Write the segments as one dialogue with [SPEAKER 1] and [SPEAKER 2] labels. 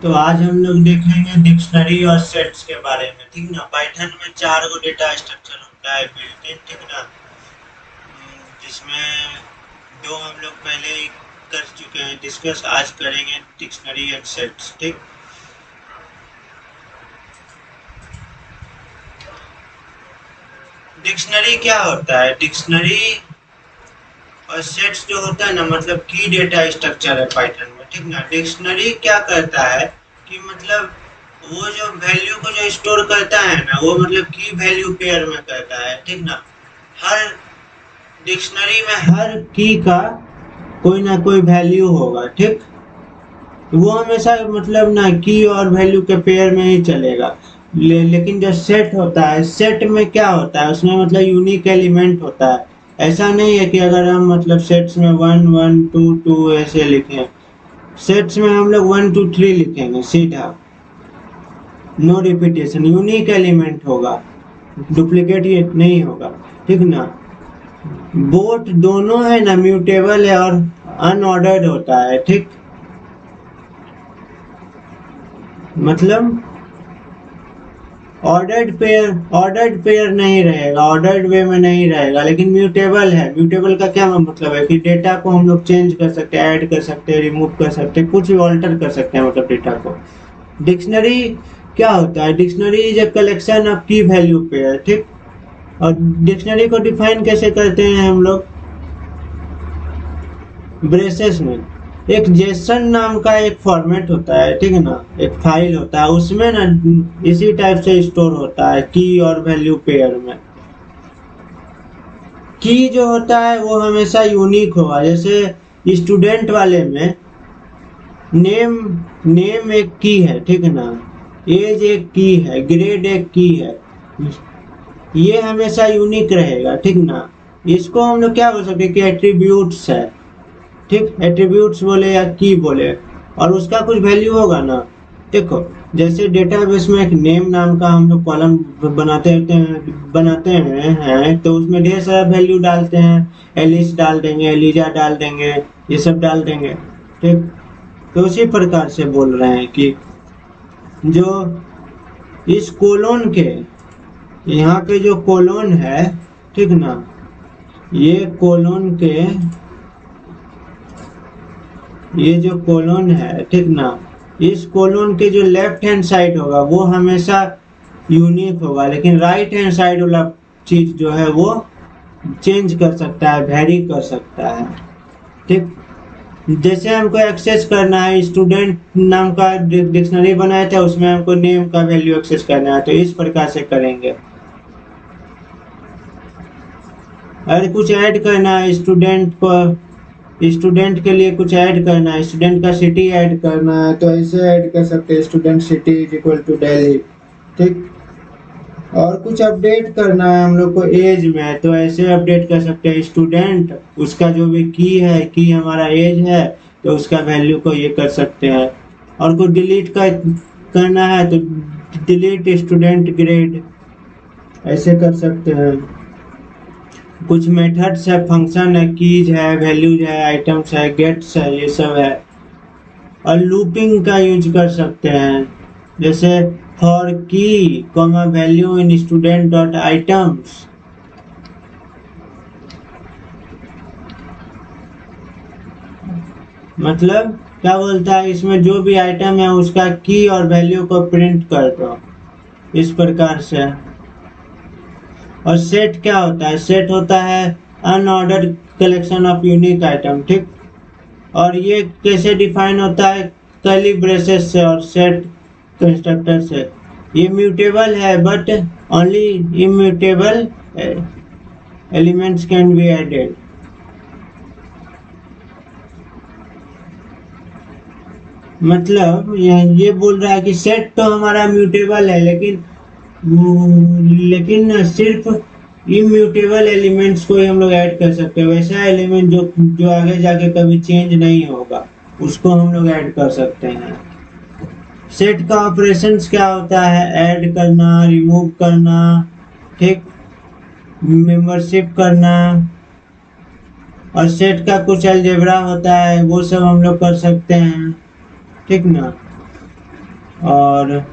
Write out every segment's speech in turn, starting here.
[SPEAKER 1] तो आज हम लोग देखेंगे डिक्शनरी और सेट्स के बारे में। ठीक ना। पाइथन में 4 गो डेटा स्ट्रक्चर होता है बिल्ट इन। ठीक ना। जिसमें दो हम लोग पहले ही कर चुके हैं डिस्कस। आज करेंगे डिक्शनरी एंड सेट्स। ठीक। डिक्शनरी क्या होता है? डिक्शनरी और सेट्स जो होता है ना, मतलब की डेटा स्ट्रक्चर है पाइथन में। ठीक ना। डिक्शनरी क्या करता है कि मतलब वो जो वैल्यू को जो स्टोर करता है ना, वो मतलब की वैल्यू पेयर में करता है। ठीक ना। हर डिक्शनरी में हर की का कोई ना कोई वैल्यू होगा। ठीक। वो हमेशा मतलब ना की और वैल्यू के पेयर में ही चलेगा। लेकिन जो सेट होता है, सेट में क्या होता है, उसमें मतलब यूनिक एलिमेंट होता है। ऐसा नहीं है कि अगर हम मतलब सेट्स में वन वन टू टू ऐसे लिखें। सेट्स में हम लोग वन टू थ्री लिखेंगे सीधा। नो रिपीटेशन, यूनिक एलिमेंट होगा, डुप्लीकेट ये नहीं होगा। ठीक ना। बोथ दोनों है ना, म्यूटेबल है और अनऑर्डर्ड होता है। ठीक। मतलब ऑर्डर्ड पेयर नहीं रहेगा, ऑर्डर्ड वे में नहीं रहेगा, लेकिन म्यूटेबल है। म्यूटेबल का क्या मतलब है कि डेटा को हम लोग चेंज कर सकते हैं, ऐड कर सकते हैं, रिमूव कर सकते हैं, कुछ भी ऑल्टर कर सकते हैं मतलब डेटा को। डिक्शनरी क्या होता है? Dictionary is a collection of की वैल्यू पेयर। ठीक। और डिक्शनरी को डिफाइन कैसे करते हैं हम लोग? ब्रेसेस में एक जेसन नाम का एक फॉर्मेट होता है। ठीक है ना। एक फाइल होता है, उसमें ना इसी टाइप से स्टोर होता है की और वैल्यू पेयर में। की जो होता है वो हमेशा यूनिक होगा। जैसे स्टूडेंट वाले में नेम नेम एक की है। ठीक है ना। एज एक की है, ग्रेड एक की है। ये हमेशा यूनिक रहेगा। ठीक ना। इसको हम लोग क्या बोल सकते हैं कि एट्रीब्यूट्स है। ठीक। एट्रीब्यूट्स बोले या की बोले, और उसका कुछ वैल्यू होगा ना। देखो, जैसे डेटाबेस में एक नेम नाम का हम लोग कॉलम बनाते हैं तो उसमें ढेर सारा वैल्यू डालते हैं। एलिस डाल देंगे, एलिजा डाल देंगे, ये सब डाल देंगे। ठीक। तो उसी प्रकार से बोल रहे हैं कि जो इस कोलोन के यहाँ के जो कोलोन है, ठीक ना, ये कोलोन के ये जो कोलोन है, ठीक ना, इस कोलोन के जो लेफ्ट हैंड साइड होगा वो हमेशा यूनिक होगा, लेकिन राइट हैंड साइड वाला चीज जो है वो चेंज कर सकता है, वेरी कर सकता है। ठीक। जैसे हमको एक्सेस करना है, स्टूडेंट नाम का डिक्शनरी बनाया था, उसमें हमको नेम का वैल्यू एक्सेस करना है, तो इस प्रकार से करेंगे। अगर कुछ ऐड करना है स्टूडेंट को, स्टूडेंट के लिए कुछ ऐड करना है, स्टूडेंट का सिटी ऐड करना है, तो ऐसे ऐड कर सकते हैं student city is equal to Delhi. ठीक। और कुछ अपडेट करना है हम लोग को एज में, तो ऐसे अपडेट कर सकते हैं स्टूडेंट, उसका जो भी की है, की हमारा एज है, तो उसका वैल्यू को ये कर सकते हैं। और कुछ डिलीट करना है तो डिलीट स्टूडेंट ग्रेड, ऐसे कर सकते हैं। कुछ मेथड्स है, फंक्शन है, कीज है, वैल्यूज है, आइटम्स है, गेट्स है, ये सब है। और लूपिंग का यूज कर सकते हैं, जैसे फॉर की comma value in student dot items. मतलब क्या बोलता है, इसमें जो भी आइटम है उसका की और वैल्यू को प्रिंट कर दो, इस प्रकार से। और सेट क्या होता है? सेट होता है unordered collection of unique item. ठीक। और ये कैसे डिफाइन होता है? कर्ली ब्रेसेस से और सेट कंस्ट्रक्टर से। ये म्यूटेबल है but only immutable elements can be added. मतलब ये बोल रहा है कि सेट तो हमारा म्यूटेबल है, लेकिन सिर्फ इम्यूटेबल एलिमेंट्स को ही हम लोग ऐड कर सकते हैं। वैसा एलिमेंट जो जो आगे जाके कभी चेंज नहीं होगा, उसको हम लोग ऐड कर सकते हैं। सेट का ऑपरेशंस क्या होता है? ऐड करना, रिमूव करना, ठीक, मेंबरशिप करना। और सेट का कुछ अलजेब्रा होता है, वो सब हम लोग कर सकते हैं। ठीक ना। और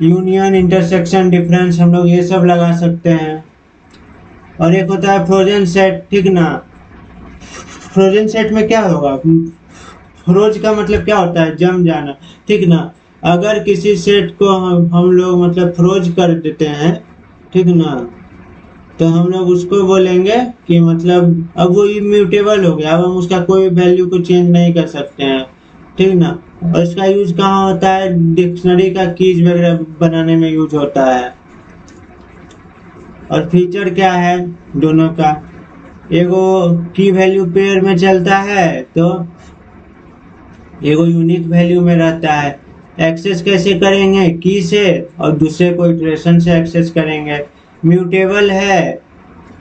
[SPEAKER 1] यूनियन, इंटरसेक्शन, डिफरेंस, हम लोग ये सब लगा सकते हैं। और एक होता है फ्रोजन सेट, ठीक ना। फ्रोजन सेट में क्या होगा, फ्रोज का मतलब क्या होता है, जम जाना, ठीक ना। अगर किसी सेट को हम लोग मतलब फ्रोज कर देते हैं, ठीक ना, तो हम लोग उसको बोलेंगे कि मतलब अब वो इम्यूटेबल हो गया, अब हम उसका कोई वैल्यू को चेंज नहीं कर सकते हैं, ठीक ना। और इसका यूज कहाँ होता है, डिक्शनरी का कीज वगैरह बनाने में यूज होता है। और फीचर क्या है दोनों का, एगो की वैल्यू पेयर में चलता है तो एगो यूनिक वैल्यू में रहता है। एक्सेस कैसे करेंगे, की से, और दूसरे को इटरेशन से एक्सेस करेंगे। म्यूटेबल है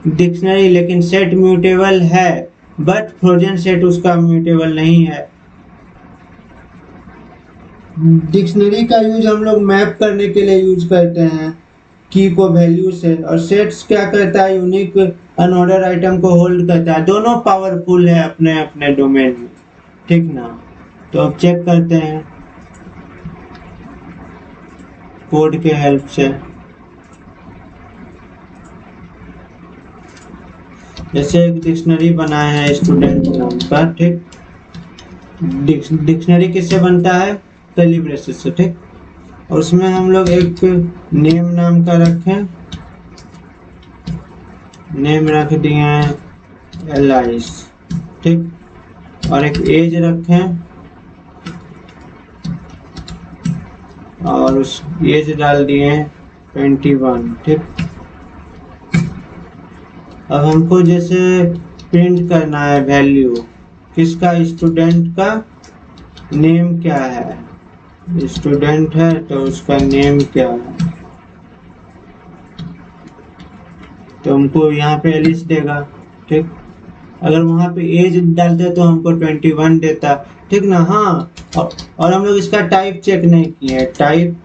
[SPEAKER 1] डिक्शनरी, लेकिन सेट म्यूटेबल है, बट फ्रोजन सेट उसका म्यूटेबल नहीं है। डिक्शनरी का यूज हम लोग मैप करने के लिए यूज करते हैं की को वैल्यू से, और सेट्स क्या करता है, यूनिक अनऑर्डर आइटम को होल्ड करता है। दोनों पावरफुल है अपने अपने डोमेन में, ठीक ना। तो अब चेक करते हैं कोड के हेल्प से। जैसे एक डिक्शनरी बनाया है स्टूडेंट नाम का, ठीक। डिक्शनरी किससे बनता है, कर्ली ब्रेसेस से, ठीक। और उसमें हम लोग एक नेम नाम का रखें, नेम रख दिए हैं एलाइस, ठीक। और एक एज रखें, और उस एज डाल दिए 21, ठीक। अब हमको जैसे प्रिंट करना है वैल्यू किसका, स्टूडेंट का। नेम क्या है, स्टूडेंट है तो उसका नेम क्या है, तो हमको यहाँ पे एलिस देगा, ठीक। अगर वहां पे एज डालते तो हमको 21 देता, ठीक ना। हाँ, और हम लोग इसका टाइप चेक नहीं किए, टाइप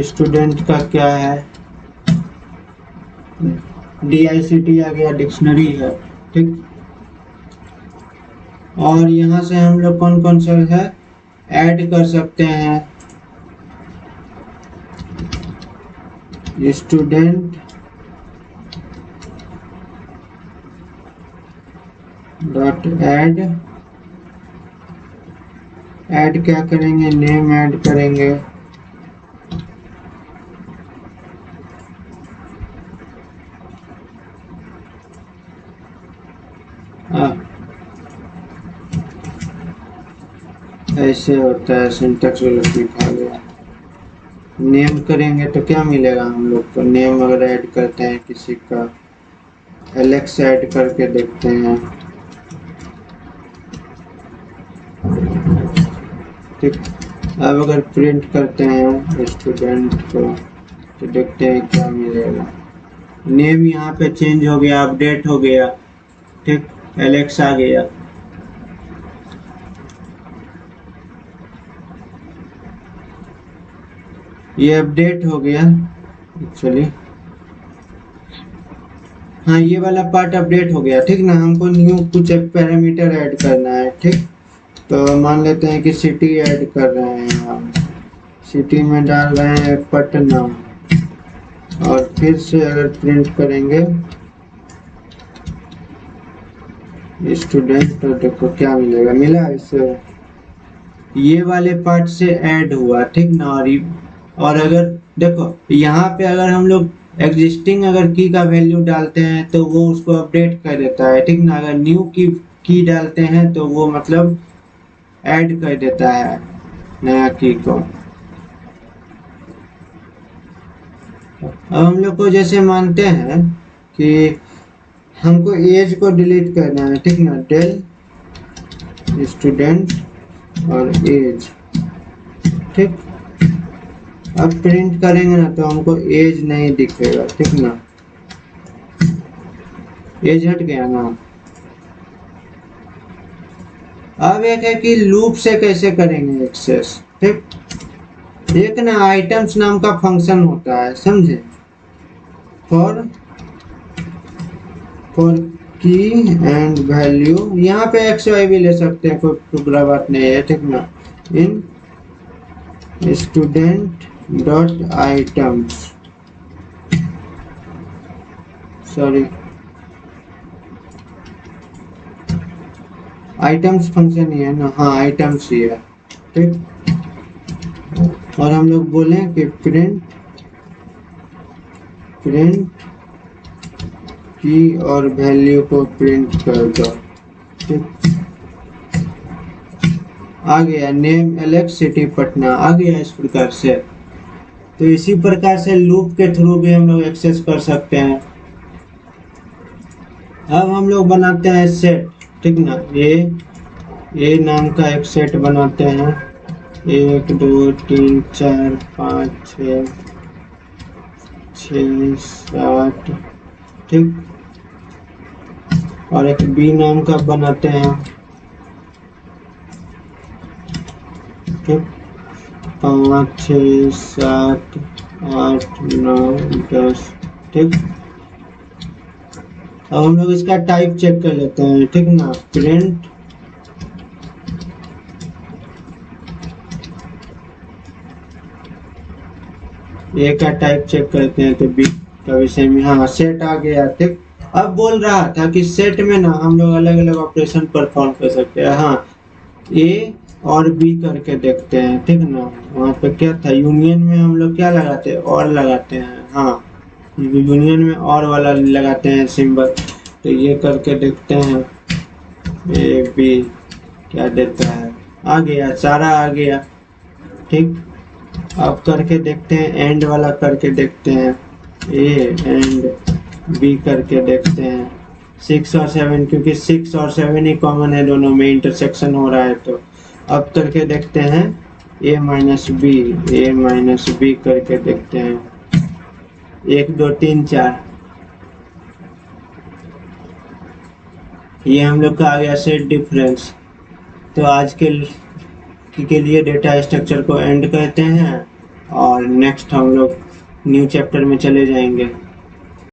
[SPEAKER 1] स्टूडेंट का क्या है, DICT आ गया, डिक्शनरी है, ठीक। और यहाँ से हम लोग कौन कौन सा है ऐड कर सकते हैं, स्टूडेंट डॉट ऐड, ऐड क्या करेंगे, नेम ऐड करेंगे, ऐसे होता है, सिंटैक्स गलत लिखा गया। नेम करेंगे तो क्या मिलेगा हम लोग को, नेम अगर ऐड करते हैं किसी का, एलेक्स ऐड करके देखते हैं, ठीक। अब अगर प्रिंट करते हैं स्टूडेंट को तो देखते हैं क्या मिलेगा। नेम यहाँ पे चेंज हो गया, अपडेट हो गया, ठीक। एलेक्स आ गया। ये अपडेट हो गया एक्चुअली, हाँ ये वाला पार्ट अपडेट हो गया, ठीक ना। हमको न्यू कुछ पैरामीटर ऐड करना है, ठीक। तो मान लेते हैं कि सिटी ऐड कर रहे हैं हम, सिटी में डाल रहे हैं पटना, और फिर से अगर प्रिंट करेंगे स्टूडेंट तो देखो क्या मिलेगा, मिला इससे ये वाले पार्ट से ऐड हुआ, ठीक ना। और अगर देखो यहाँ पे अगर हम लोग एग्जिस्टिंग अगर की का वैल्यू डालते हैं तो वो उसको अपडेट कर देता है, ठीक ना। अगर न्यू की डालते हैं तो वो मतलब ऐड कर देता है नया की को। अब हम लोग को जैसे मानते हैं कि हमको एज को डिलीट करना है, ठीक ना। डेल स्टूडेंट और एज, ठीक। अब प्रिंट करेंगे ना तो हमको एज नहीं दिखेगा, ठीक ना। एज हट गया ना। अब एक है कि लूप से कैसे करेंगे एक्सेस, ठीक। एक ना आइटम्स नाम का फंक्शन होता है, समझे। फॉर की एंड वैल्यू, यहाँ पे एक्स वाई भी ले सकते हैं, कोई बुरा बात नहीं है, ठीक ना। In student dot items, sorry items function ही है ना, हाँ आइटम्स ही है, ठीक। और हम लोग बोले कि प्रिंट की और वैल्यू को प्रिंट कर दो, ठीक। आ गया नेम एलेक्स, सिटी पटना, आ गया इस प्रकार से। तो इसी प्रकार से लूप के थ्रू भी हम लोग एक्सेस कर सकते हैं। अब हम लोग बनाते हैं सेट, ठीक ना। ए नाम का एक सेट बनाते हैं, 1 2 3 4 5 6 7, ठीक। और एक बी नाम का बनाते हैं, ठीक। 5 6 7 8 9 10, ठीक। अब हम लोग इसका टाइप चेक कर लेते हैं, ठीक ना। प्रिंट ए का टाइप चेक करते हैं, तो बी का विषय में, हाँ सेट आ गया, ठीक। अब बोल रहा था कि सेट में ना हम लोग अलग अलग ऑपरेशन परफॉर्म कर सकते हैं, हाँ ए और बी करके देखते हैं, ठीक ना। वहाँ पे क्या था, यूनियन में हम लोग क्या लगाते हैं, और लगाते हैं, हाँ यूनियन में और वाला लगाते हैं सिंबल। तो ये करके देखते हैं, ए बी क्या देता है, आ गया, सारा आ गया, ठीक। अब करके देखते हैं, एंड वाला करके देखते हैं, ए एंड बी करके देखते हैं, 6 और 7, क्योंकि 6 और 7 ही कॉमन है, दोनों में इंटरसेक्शन हो रहा है। तो अब करके देखते हैं ए माइनस बी करके देखते हैं, 1 2 3 4, ये हम लोग का आ गया सेट डिफरेंस। तो आज के लिए डेटा स्ट्रक्चर को एंड कहते हैं, और नेक्स्ट हम लोग न्यू चैप्टर में चले जाएंगे।